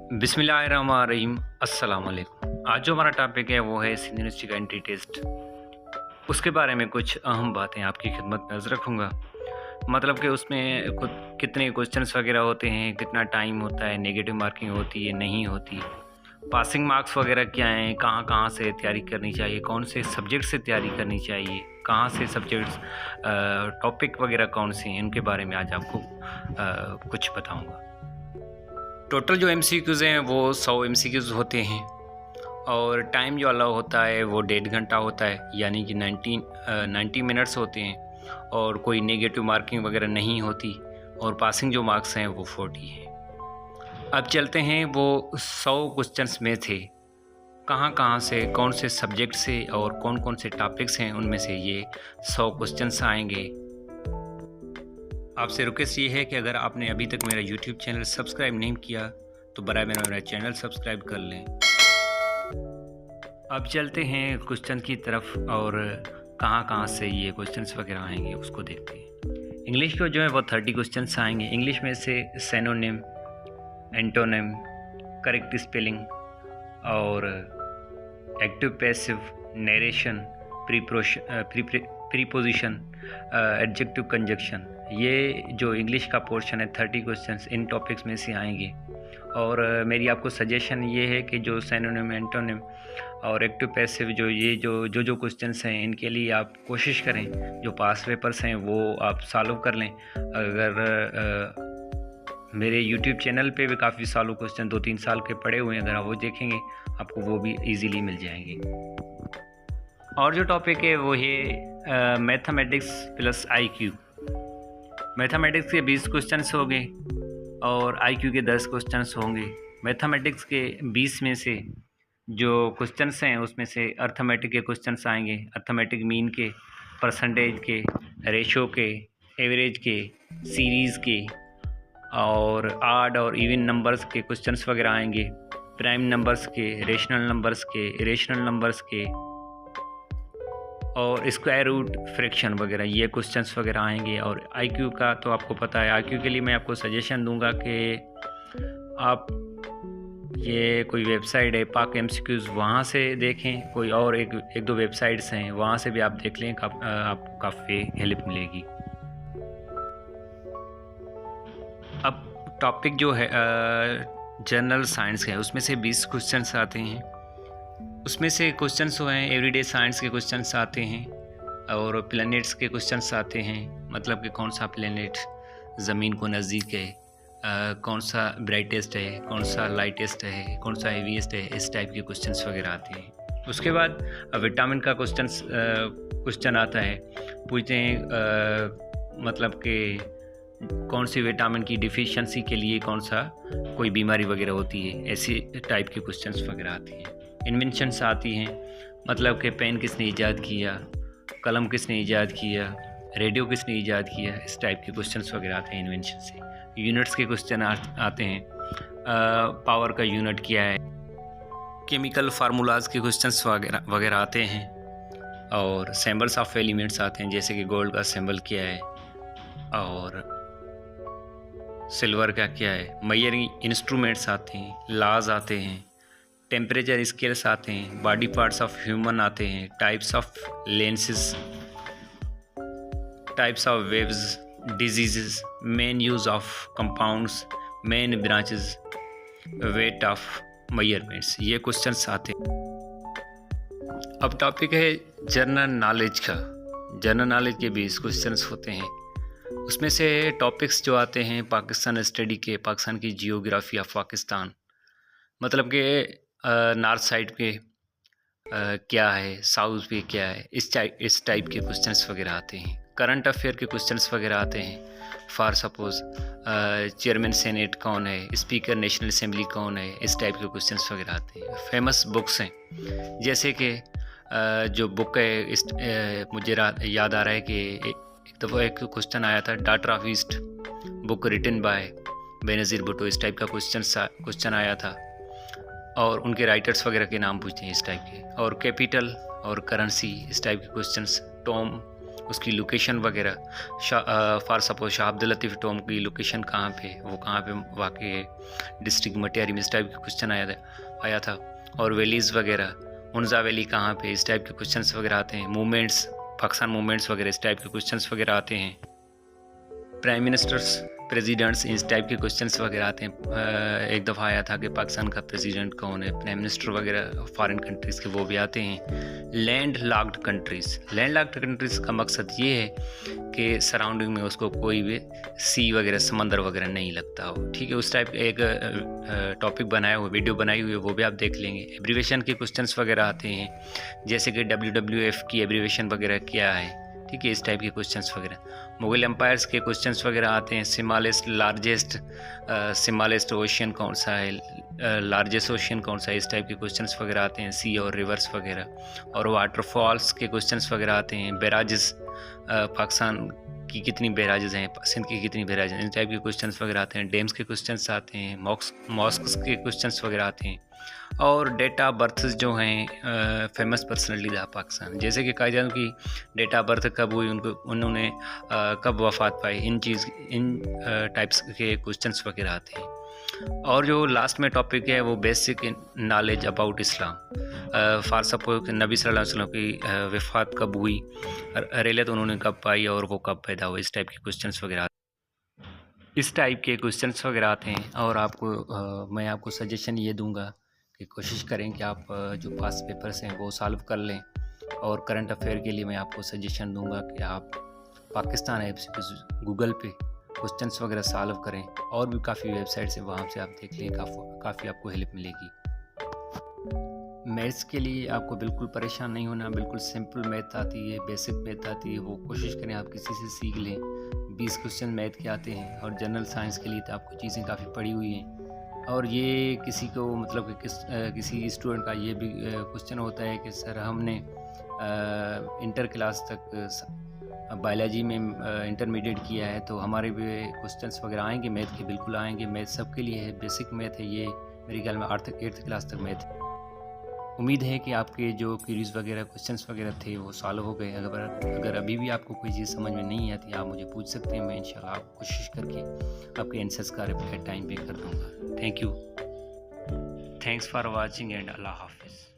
बिस्मिल्लाहिर्रहमानिर्रहीम। अस्सलाम वालेकुम। आज जो हमारा टॉपिक है वो है सिंध यूनिवर्सिटी का एंट्री टेस्ट। उसके बारे में कुछ अहम बातें आपकी खिदमत में अर्ज़ रखूँगा। मतलब कि उसमें कितने क्वेश्चंस वगैरह होते हैं, कितना टाइम होता है, नेगेटिव मार्किंग होती है, नहीं होती, पासिंग मार्क्स वगैरह क्या हैं, कहाँ-कहाँ से तैयारी करनी चाहिए, कौन से सब्जेक्ट से तैयारी करनी चाहिए, कहाँ से सब्जेक्ट्स टॉपिक वगैरह कौन से हैं, उनके बारे में आज आपको कुछ बताऊँगा। टोटल जो एमसीक्यूज़ हैं वो 100 एमसीक्यूज़ होते हैं और टाइम जो अलाउ होता है वो 1.5 घंटा होता है, यानी कि 90 मिनट्स होते हैं और कोई नेगेटिव मार्किंग वगैरह नहीं होती और पासिंग जो मार्क्स हैं वो 40 हैं। अब चलते हैं वो 100 क्वेश्चंस में थे, कहाँ-कहाँ से, कौन से सब्जेक्ट से और कौन-कौन से टॉपिक्स हैं उनमें से ये 100 क्वेश्चंस आएंगे। आपसे रिक्वेस्ट ये है कि अगर आपने अभी तक मेरा यूट्यूब चैनल सब्सक्राइब नहीं किया तो बराए मेरा चैनल सब्सक्राइब कर लें। अब चलते हैं क्वेश्चन की तरफ और कहाँ से ये क्वेश्चंस वगैरह आएंगे उसको देखते हैं। इंग्लिश को जो है वो 30 क्वेश्चंस आएंगे। इंग्लिश में से सिनोनिम, एंटोनिम, करेक्ट स्पेलिंग और active passive, narration, preposition, adjective conjunction, ये जो इंग्लिश का पोर्शन है 30 क्वेश्चंस इन टॉपिक्स में से आएंगे। और मेरी आपको सजेशन ये है कि जो सिनोनिम, एंटोनिम और एक्टिव पैसिव जो क्वेश्चंस हैं इनके लिए आप कोशिश करें, जो पास पेपर्स हैं वो आप सॉल्व कर लें। अगर मेरे YouTube चैनल पे भी काफ़ी सालों क्वेश्चन 2-3 साल के पड़े हुए हैं, अगर आप वो देखेंगे आपको वो भी इजीली मिल जाएंगे। और जो टॉपिक है वो है मैथमेटिक्स प्लस IQ। मैथमेटिक्स के 20 क्वेश्चंस होंगे और IQ के 10 क्वेश्चंस होंगे। मैथमेटिक्स के 20 में से जो क्वेश्चंस हैं उसमें से अर्थमेटिक के क्वेश्चंस आएंगे, अर्थमेटिक मीन के, परसेंटेज के, रेशो के, एवरेज के, सीरीज़ के और ऑड और इवन नंबर्स के क्वेश्चंस वगैरह आएंगे, प्राइम नंबर्स के, रेशनल नंबर्स के, इरेशनल नंबर्स के और स्क्वायर रूट, फ्रैक्शन वगैरह ये क्वेश्चंस वगैरह आएंगे। और IQ का तो आपको पता है, IQ के लिए मैं आपको सजेशन दूंगा कि आप ये कोई वेबसाइट है पाक MCQs, वहाँ से देखें। कोई और एक दो वेबसाइट्स हैं वहाँ से भी आप देख लें, आपको काफ़ी हेल्प मिलेगी। अब टॉपिक जो है जनरल साइंस है, उसमें से 20 क्वेश्चंस आते हैं। उसमें से क्वेश्चंस जो हैं एवरीडे साइंस के क्वेश्चंस आते हैं और प्लैनेट्स के क्वेश्चंस आते हैं, मतलब कि कौन सा प्लैनेट ज़मीन को नज़दीक है, कौन सा ब्राइटेस्ट है, कौन सा लाइटेस्ट है, कौन सा हेवीएस्ट है, इस टाइप के क्वेश्चंस वगैरह आते हैं। उसके बाद विटामिन का क्वेश्चन आता है, पूछते हैं मतलब कि कौन सी विटामिन की डिफिशिएंसी के लिए कौन सा कोई बीमारी वगैरह होती है, ऐसी टाइप के क्वेश्चंस वगैरह आती हैं। इन्वेंशंस आती हैं, मतलब कि पेन किसने ईजाद किया, कलम किसने ईजाद किया, रेडियो किसने ईजाद किया, इस टाइप के क्वेश्चंस वगैरह आते हैं इन्वेंशन से। यूनिट्स के क्वेश्चन आते हैं, पावर का यूनिट क्या है, केमिकल फार्मूलाज के क्वेश्चंस वगैरह आते हैं और सिंबल्स ऑफ एलिमेंट्स आते हैं, जैसे कि गोल्ड का सिंबल क्या है और सिल्वर का क्या है, मेजरिंग इंस्ट्रूमेंट्स आते हैं, लाज आते हैं, टेम्परेचर स्केल्स आते हैं, बॉडी पार्ट्स ऑफ ह्यूमन आते हैं, types of lenses, types of waves, disease, main use of compounds, main branches, weight of measurements, ये क्वेश्चंस आते हैं। अब टॉपिक है जनरल नॉलेज का। जनरल नॉलेज के 20 क्वेश्चंस होते हैं। उसमें से टॉपिक्स जो आते हैं पाकिस्तान स्टडी के, पाकिस्तान की जियोग्राफी ऑफ पाकिस्तान, मतलब कि नॉर्थ साइड पे क्या है, साउथ पे क्या है, इस टाइप के क्वेश्चंस वगैरह आते हैं। करंट अफेयर के क्वेश्चंस वगैरह आते हैं, फॉर सपोज चेयरमैन सेनेट कौन है, स्पीकर नेशनल असेंबली कौन है, इस टाइप के क्वेश्चंस वगैरह आते हैं। फेमस बुक्स हैं, जैसे कि जो बुक है मुझे याद आ रहा है कि एक दफ़ा एक क्वेश्चन आया था, daughter of east, book written by Benazir Bhutto, इस टाइप का क्वेश्चन आया था और उनके राइटर्स वगैरह के नाम पूछते हैं इस टाइप के। और कैपिटल और करेंसी, इस टाइप के क्वेश्चंस, टॉम उसकी लोकेशन वगैरह, for suppose Shah Abdul Latif Tom की लोकेशन कहाँ पे, वो कहाँ पे वाक़ई है, डिस्ट्रिक्ट मटियारी, इस टाइप के क्वेश्चन आया था। और वैलीज़ वगैरह, हुनज़ा वैली कहाँ पे, इस टाइप के क्वेश्चंस वगैरह आते हैं। मूवमेंट्स, पाकिस्तान मूवमेंट्स वगैरह, इस टाइप के क्वेश्चंस वगैरह आते हैं। प्राइम मिनिस्टर्स, प्रेसिडेंट्स, इस टाइप के क्वेश्चंस वगैरह आते हैं। एक दफ़ा आया था कि पाकिस्तान का प्रेसिडेंट कौन है, प्राइम मिनिस्टर वगैरह फॉरेन कंट्रीज़ के, वो भी आते हैं। Land locked countries, land locked countries का मकसद ये है कि सराउंडिंग में उसको कोई भी सी वगैरह, समंदर वगैरह नहीं लगता हो, ठीक है। उस टाइप एक टॉपिक बनाया हुआ, वीडियो बनाई हुई है, वो भी आप देख लेंगे। एब्रीवेशन के क्वेश्चंस वगैरह आते हैं, जैसे कि WWF की एब्रीवेशन वगैरह क्या है, ठीक है, इस टाइप के क्वेश्चंस वगैरह। मुगल एम्पायर्स के क्वेश्चंस वगैरह आते हैं। स्मॉलेस्ट ओशियन कौन सा है, लार्जेस्ट ओशियन कौन सा है, इस टाइप के क्वेश्चंस वगैरह आते हैं। सी और रिवर्स वगैरह। और वाटरफॉल्स के क्वेश्चंस वगैरह आते हैं। बैराजेस, पाकिस्तान की कितनी बैराजेस हैं, सिंध की कितनी बैराजेस, इन टाइप के क्वेश्चंस वगैरह आते हैं। डैम्स के क्वेश्चंस आते हैं। मॉस्क्स के क्वेश्चंस वगैरह आते हैं। और डेट ऑफ बर्थ जो हैं फेमस पर्सनैलिटीज ऑफ पाकिस्तान, जैसे कि कायजान की डेट ऑफ बर्थ कब हुई, उन्होंने कब वफ़ात पाई, इन टाइप्स के क्वेश्चंस वगैरह आते हैं। और जो लास्ट में टॉपिक है वो basic knowledge about Islam. For suppose नबी सल्लल्लाहु अलैहि वसल्लम की वफ़ात कब हुई, रेलत उन्होंने कब पाई और वो कब पैदा हुआ, इस टाइप के क्वेश्चंस वगैरह, इस टाइप के क्वेश्चंस वगैरह आते हैं। और मैं आपको सजेशन ये दूंगा कि कोशिश करें कि आप जो पास्ट पेपर्स हैं वो सॉल्व कर लें। और करंट अफेयर के लिए मैं आपको सजेशन दूंगा कि आप पाकिस्तान ऐप से गूगल पे क्वेश्चंस वगैरह सॉल्व करें। और भी काफ़ी वेबसाइट्स हैं, वहाँ से आप देख लें, काफ़ी आपको हेल्प मिलेगी। मैथ्स के लिए आपको बिल्कुल परेशान नहीं होना, बिल्कुल सिंपल मैथ आती है, बेसिक मैथ आती है, वो कोशिश करें आप किसी से सीख लें। 20 क्वेश्चन मैथ के आते हैं। और जनरल साइंस के लिए तो आपको चीज़ें काफ़ी पड़ी हुई हैं। और ये किसी को मतलब कि किसी स्टूडेंट का ये भी क्वेश्चन होता है कि सर हमने इंटर क्लास तक बायोलॉजी में इंटरमीडिएट किया है, तो हमारे भी क्वेश्चंस वगैरह आएंगे मैथ के, बिल्कुल आएंगे। मैथ सबके लिए है, बेसिक मैथ है ये, मेरे ख्याल में 8th क्लास तक मैथ। उम्मीद है कि आपके जो क्वेरीज वगैरह, क्वेश्चंस वगैरह थे वो सॉल्व हो गए। अगर अभी भी आपको कोई चीज़ समझ में नहीं आती, आप मुझे पूछ सकते हैं, मैं इंशाल्लाह आपको कोशिश करके आपके आंसर्स का रिप्लाई टाइम पे कर दूँगा। Thank you, thanks for watching and अल्लाह हाफिज़।